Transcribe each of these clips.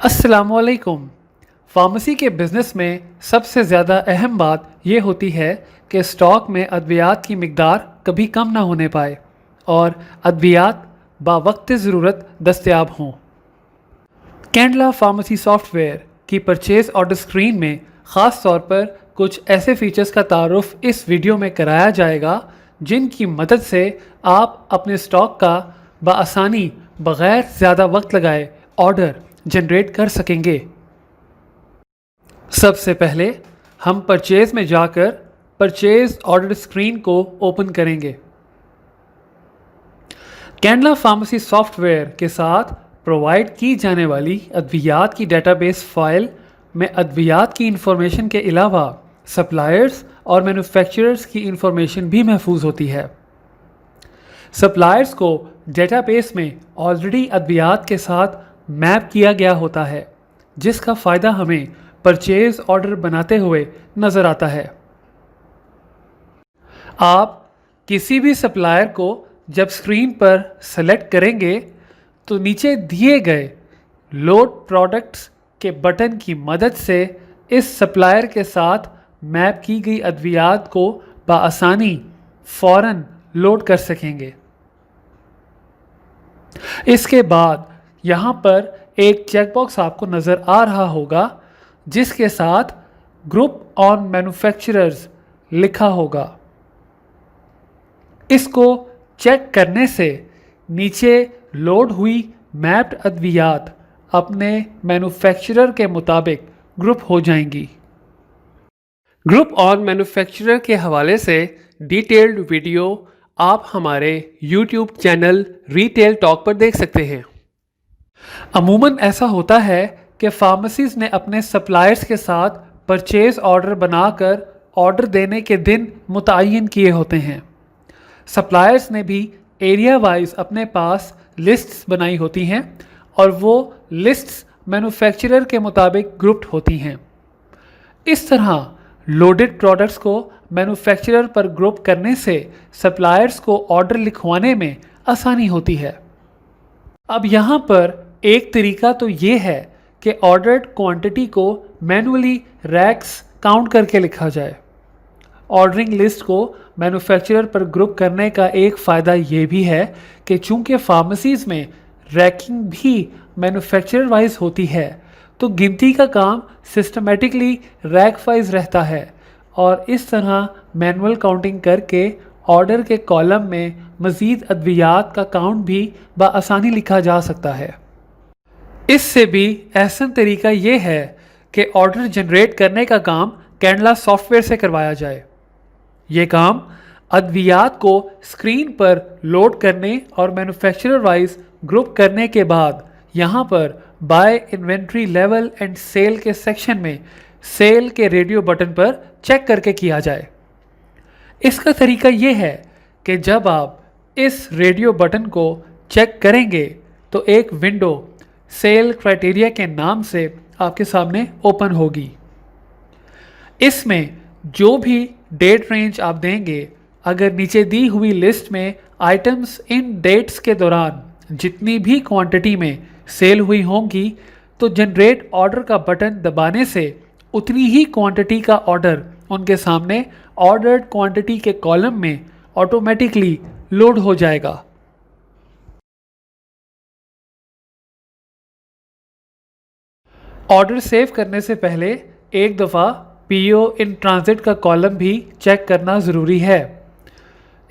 السلام علیکم۔ فارمیسی کے بزنس میں سب سے زیادہ اہم بات یہ ہوتی ہے کہ اسٹاک میں ادویات کی مقدار کبھی کم نہ ہونے پائے اور ادویات باوقت ضرورت دستیاب ہوں۔ کینڈلا فارمیسی سافٹ ویئر کی پرچیز آرڈر اسکرین میں خاص طور پر کچھ ایسے فیچرز کا تعارف اس ویڈیو میں کرایا جائے گا جن کی مدد سے آپ اپنے اسٹاک کا بآسانی بغیر زیادہ وقت لگائے آرڈر جنریٹ کر سکیں گے۔ سب سے پہلے ہم پرچیز میں جا کر پرچیز آرڈر اسکرین کو اوپن کریں گے۔ کینڈلا فارمیسی سافٹ ویئر کے ساتھ پرووائڈ کی جانے والی ادویات کی ڈیٹا بیس فائل میں ادویات کی انفارمیشن کے علاوہ سپلائرز اور مینوفیکچررز کی انفارمیشن بھی محفوظ ہوتی ہے۔ سپلائرز کو ڈیٹا بیس میں آلریڈی ادویات کے ساتھ میپ کیا گیا ہوتا ہے، جس کا فائدہ ہمیں پرچیز آرڈر بناتے ہوئے نظر آتا ہے۔ آپ کسی بھی سپلائر کو جب اسکرین پر سلیکٹ کریں گے تو نیچے دیے گئے لوڈ پروڈکٹس کے بٹن کی مدد سے اس سپلائر کے ساتھ میپ کی گئی ادویات کو بآسانی فوراً لوڈ کر سکیں گے۔ اس کے بعد یہاں پر ایک چیک باکس آپ کو نظر آ رہا ہوگا جس کے ساتھ گروپ آن مینوفیکچررز لکھا ہوگا۔ اس کو چیک کرنے سے نیچے لوڈ ہوئی میپڈ ادویات اپنے مینوفیکچرر کے مطابق گروپ ہو جائیں گی۔ گروپ آن مینوفیکچرر کے حوالے سے ڈیٹیلڈ ویڈیو آپ ہمارے یوٹیوب چینل ریٹیل ٹاک پر دیکھ سکتے ہیں۔ عموماً ایسا ہوتا ہے کہ فارمیسیز نے اپنے سپلائرز کے ساتھ پرچیز آرڈر بنا کر آرڈر دینے کے دن متعین کیے ہوتے ہیں۔ سپلائرز نے بھی ایریا وائز اپنے پاس لسٹس بنائی ہوتی ہیں اور وہ لسٹس مینوفیکچرر کے مطابق گروپڈ ہوتی ہیں۔ اس طرح لوڈڈ پروڈکٹس کو مینوفیکچرر پر گروپ کرنے سے سپلائرز کو آرڈر لکھوانے میں آسانی ہوتی ہے۔ اب یہاں پر ایک طریقہ تو یہ ہے کہ آرڈرڈ کوانٹٹی کو مینولی ریکس کاؤنٹ کر کے لکھا جائے۔ آرڈرنگ لسٹ کو مینوفیکچرر پر گروپ کرنے کا ایک فائدہ یہ بھی ہے کہ چونکہ فارمیسیز میں ریکنگ بھی مینوفیکچرر وائز ہوتی ہے تو گنتی کا کام سسٹمیٹکلی ریک وائز رہتا ہے اور اس طرح مینول کاؤنٹنگ کر کے آرڈر کے کالم میں مزید ادویات کا کاؤنٹ بھی بآسانی لکھا جا سکتا ہے۔ اس سے بھی احسن طریقہ یہ ہے کہ آرڈر جنریٹ کرنے کا کام کینڈلا سافٹ ویئر سے کروایا جائے۔ یہ کام ادویات کو اسکرین پر لوڈ کرنے اور مینوفیکچرر وائز گروپ کرنے کے بعد یہاں پر buy inventory level and sell کے سیکشن میں سیل کے ریڈیو بٹن پر چیک کر کے کیا جائے۔ اس کا طریقہ یہ ہے کہ جب آپ اس ریڈیو بٹن کو چیک کریں گے تو ایک ونڈو سیل کرائٹیریا کے نام سے آپ کے سامنے اوپن ہوگی۔ اس میں جو بھی ڈیٹ رینج آپ دیں گے، اگر نیچے دی ہوئی لسٹ میں آئٹمس ان ڈیٹس کے دوران جتنی بھی کوانٹٹی میں سیل ہوئی ہوں گی تو جنریٹ آرڈر کا بٹن دبانے سے اتنی ہی کوانٹٹی کا آرڈر ان کے سامنے آرڈرڈ کوانٹٹی کے کالم میں آٹومیٹکلی لوڈ ہو جائے گا۔ آرڈر سیو کرنے سے پہلے ایک دفعہ پی او ان ٹرانزٹ کا کالم بھی چیک کرنا ضروری ہے۔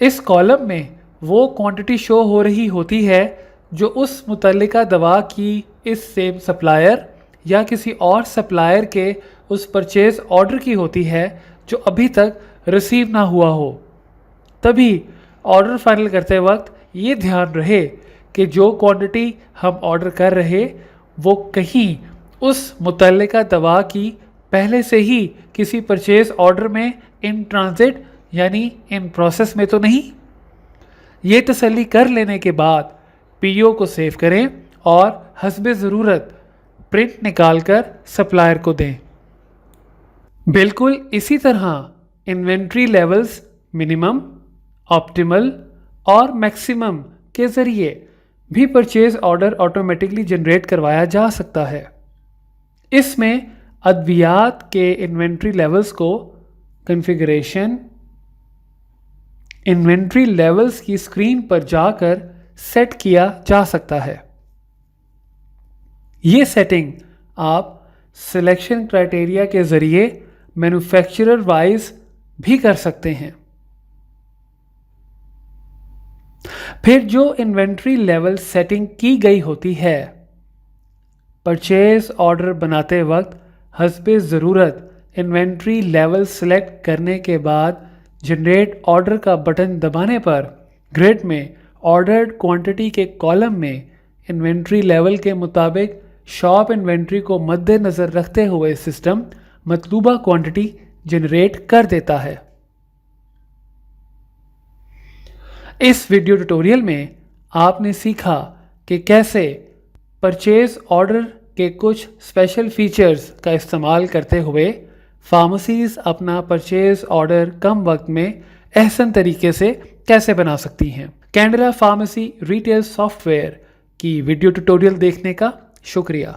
اس کالم میں وہ کوانٹٹی شو ہو رہی ہوتی ہے جو اس متعلقہ دوا کی اس سیم سپلائر یا کسی اور سپلائر کے اس پرچیز آرڈر کی ہوتی ہے جو ابھی تک ریسیو نہ ہوا ہو۔ تبھی آرڈر فائنل کرتے وقت یہ دھیان رہے کہ جو کوانٹٹی ہم آرڈر کر رہے وہ کہیں اس متعلقہ دوا کی پہلے سے ہی کسی پرچیز آرڈر میں ان ٹرانزٹ یعنی ان پروسیس میں تو نہیں۔ یہ تسلی کر لینے کے بعد پی او کو سیو کریں اور حسب ضرورت پرنٹ نکال کر سپلائر کو دیں۔ بالکل اسی طرح انوینٹری لیولز منیمم، آپٹیمل اور میکسیمم کے ذریعے بھی پرچیز آرڈر آٹومیٹکلی جنریٹ کروایا جا سکتا ہے۔ اس میں ادویات کے انوینٹری لیولز کو کنفیگریشن انوینٹری لیولز کی اسکرین پر جا کر سیٹ کیا جا سکتا ہے۔ یہ سیٹنگ آپ سلیکشن کرائٹیریا کے ذریعے مینوفیکچرر وائز بھی کر سکتے ہیں۔ پھر جو انوینٹری لیول سیٹنگ کی گئی ہوتی ہے، پرچیز آرڈر بناتے وقت حسب ضرورت انوینٹری لیول سلیکٹ کرنے کے بعد جنریٹ آرڈر کا بٹن دبانے پر گریڈ میں آرڈرڈ کوانٹٹی کے کالم میں انوینٹری لیول کے مطابق شاپ انوینٹری کو مد نظر رکھتے ہوئے سسٹم مطلوبہ کوانٹٹی جنریٹ کر دیتا ہے۔ اس ویڈیو ٹیوٹوریل میں آپ نے سیکھا کہ کیسے پرچیز آرڈر کے کچھ اسپیشل فیچرز کا استعمال کرتے ہوئے فارمیسیز اپنا پرچیز آرڈر کم وقت میں احسن طریقے سے کیسے بنا سکتی ہیں۔ کینڈلا فارمیسی ریٹیل سافٹ ویئر کی ویڈیو ٹیوٹوریل دیکھنے کا شکریہ۔